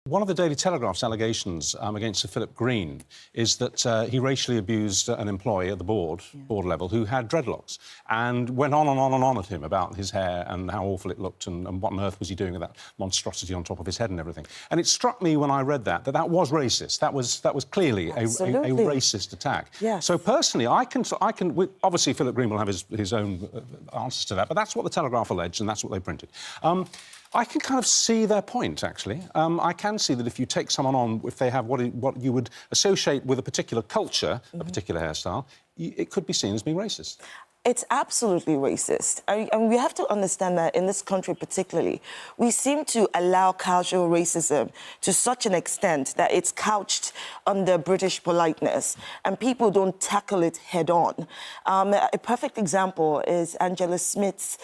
One of the Daily Telegraph's allegations against Sir Philip Green is that he racially abused an employee at the board level who had dreadlocks and went on and on and on at him about his hair and how awful it looked and what on earth was he doing with that monstrosity on top of his head and everything. And it struck me when I read that that was racist. That was clearly a racist attack. Yes. So personally, I can obviously Philip Green will have his own answers to that, but that's what the Telegraph alleged and that's what they printed. I can kind of see their point, actually. I can see that if you take someone on, if they have what you would associate with a particular culture, a particular hairstyle, it could be seen as being racist. It's absolutely racist. And we have to understand that in this country particularly, we seem to allow casual racism to such an extent that it's couched under British politeness and people don't tackle it head on. A perfect example is Angela Smith's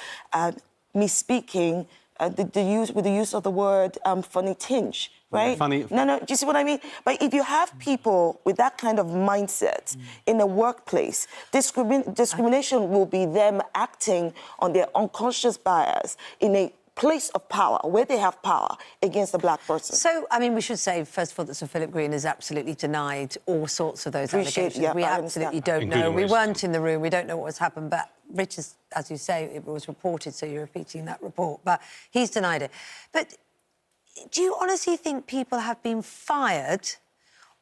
misspeaking with the use of the word funny tinge, right? Yeah, funny. No, do you see what I mean? But if you have people with that kind of mindset in the workplace, discrimination will be them acting on their unconscious bias in a place of power, where they have power, against a black person. So, I mean, we should say, first of all, that Sir Philip Green has absolutely denied all sorts of those allegations. Yeah, we absolutely don't know. We weren't in the room. We don't know what's happened. But Richard, as you say, it was reported, so you're repeating that report. But he's denied it. But do you honestly think people have been fired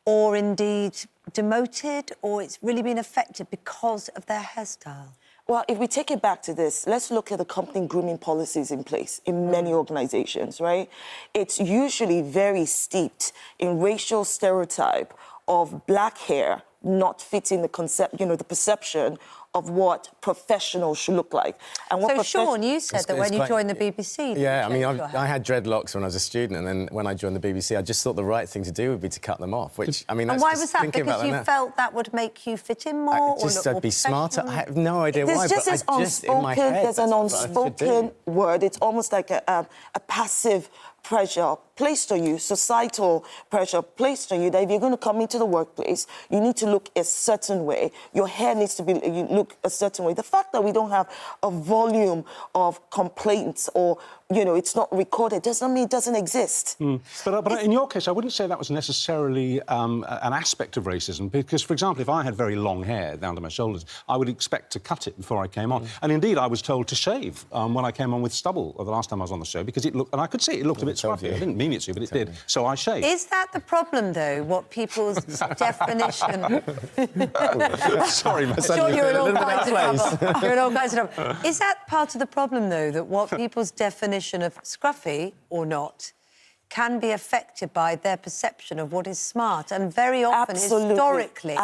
or indeed demoted, or it's really been affected because of their hairstyle? Well, if we take it back to this, let's look at the company grooming policies in place in many organizations, right? It's usually very steeped in racial stereotype of black hair not fitting the concept, the perception of what professionals should look like. And what so, Sean, you said that when you joined the BBC... Yeah, I mean, I had dreadlocks when I was a student, and then when I joined the BBC, I just thought the right thing to do would be to cut them off, which, I mean... And why was that? Because you felt that would make you fit in more, or look more be smarter? I have no idea why, but there's an unspoken word. It's almost like a passive pressure placed on you, societal pressure placed on you, that if you're going to come into the workplace, you need to look a certain way. Your hair needs to look a certain way. The fact that we don't have a volume of complaints or, it's not recorded doesn't mean it doesn't exist. But in your case, I wouldn't say that was necessarily an aspect of racism, because, for example, if I had very long hair down to my shoulders, I would expect to cut it before I came on. And indeed, I was told to shave when I came on with stubble the last time I was on the show, because it looked, and I could see it looked a bit scruffy. I didn't mean it to, but it did. So I shaved. Is that the problem, though? What people's definition? Sorry, man. Sure, you're in all kinds of trouble. You're in all kinds of trouble. Is that part of the problem, though, that what people's definition of scruffy or not can be affected by their perception of what is smart? And very often, historically,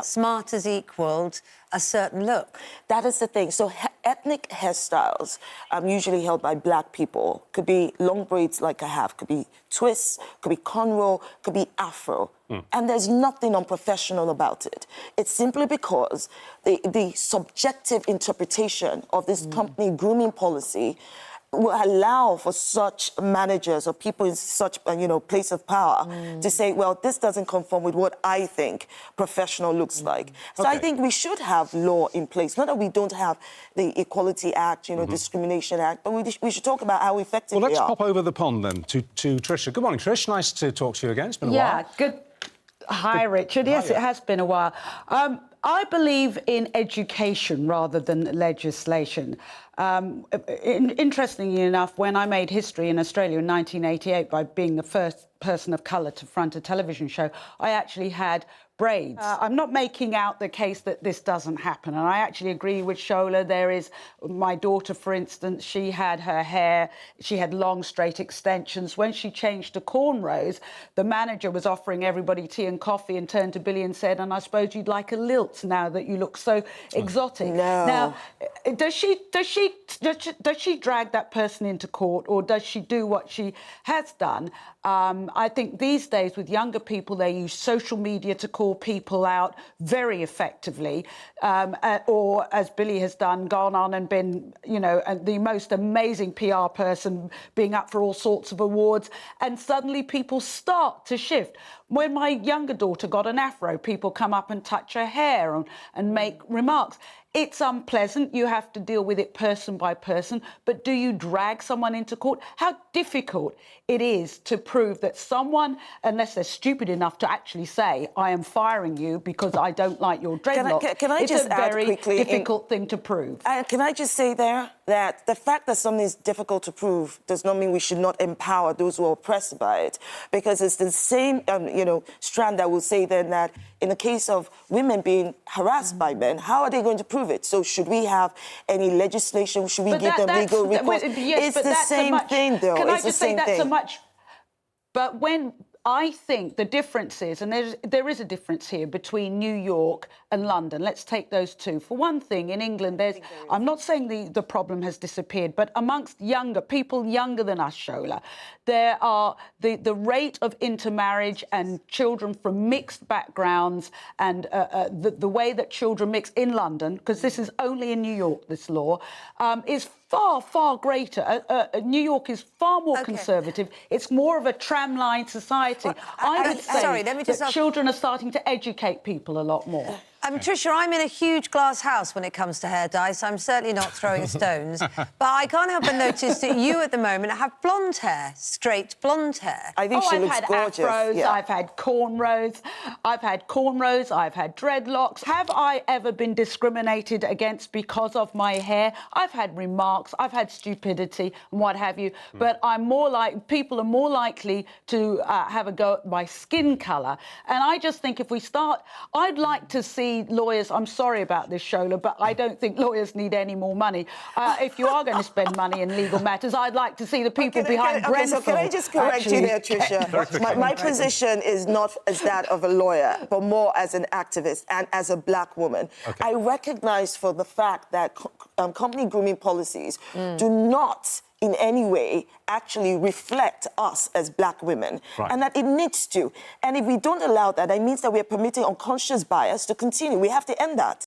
smart has equalled a certain look. That is the thing. So ethnic hairstyles, usually held by black people, could be long braids like I have, could be twists, could be cornrow, could be afro. And there's nothing unprofessional about it. It's simply because the subjective interpretation of this company grooming policy will allow for such managers or people in such, place of power to say, well, this doesn't conform with what I think professional looks like. So I think we should have law in place. Not that we don't have the Equality Act, Discrimination Act, but we should talk about how effective Well, let's pop over the pond, then, to Trisha. Good morning, Trish. Nice to talk to you again. It's been a while. Yeah, good. Hi, Richard. Yes, it has been a while. I believe in education rather than legislation. Interestingly enough, when I made history in Australia in 1988 by being the first person of colour to front a television show, I actually had braids. I'm not making out the case that this doesn't happen, and I actually agree with Shola. There is my daughter, for instance, she had her hair, she had long, straight extensions. When she changed to cornrows, the manager was offering everybody tea and coffee and turned to Billy and said, and I suppose you'd like a lilt now that you look so exotic. No. Now, does she drag that person into court, or does she do what she has done? I think these days with younger people, they use social media to call people out very effectively, or as Billy has done, gone on and been, the most amazing PR person, being up for all sorts of awards, and suddenly people start to shift. When my younger daughter got an afro, people come up and touch her hair and make remarks. it's unpleasant. You have to deal with it person by person. But do you drag someone into court? How difficult it is to prove that someone, unless they're stupid enough to actually say, I am firing you because I don't like your dreadlocks. Can I it's just a add very quickly difficult thing to prove. Can I just say there that the fact that something is difficult to prove does not mean we should not empower those who are oppressed by it, because it's the same, strand that will say then that in the case of women being harassed by men, how are they going to prove it? So should we have any legislation? Should we give them legal recourse? Yes, it's the same thing, though. Can it's I just the same say that's thing. a much... But when... I think the difference is, and there is a difference here between New York and London. Let's take those two. For one thing, in England, I'm not saying the problem has disappeared, but amongst people younger than us, Shola, there are the rate of intermarriage and children from mixed backgrounds and the way that children mix in London, because this is only in New York, this law, is far, far greater. New York is far more conservative. It's more of a tramline society. Well, I would say sorry, let me just that children are starting to educate people a lot more. Trisha, I'm in a huge glass house when it comes to hair dye, so I'm certainly not throwing stones. But I can't help but notice that you, at the moment, have blonde hair, straight blonde hair. I think she looks gorgeous. I've had afros, yeah. I've had cornrows, I've had dreadlocks. Have I ever been discriminated against because of my hair? I've had remarks, I've had stupidity and what have you, but people are more likely to have a go at my skin colour. And I just think if we start, I'd like to see lawyers, I'm sorry about this, Shola, but I don't think lawyers need any more money. If you are going to spend money in legal matters, I'd like to see the people behind Grenfell. So can I just correct you there, Trisha? My position is not as that of a lawyer, but more as an activist and as a black woman. I recognise for the fact that company grooming policies do not in any way actually reflect us as black women, and that it needs to. And if we don't allow that, it means that we are permitting unconscious bias to continue. We have to end that.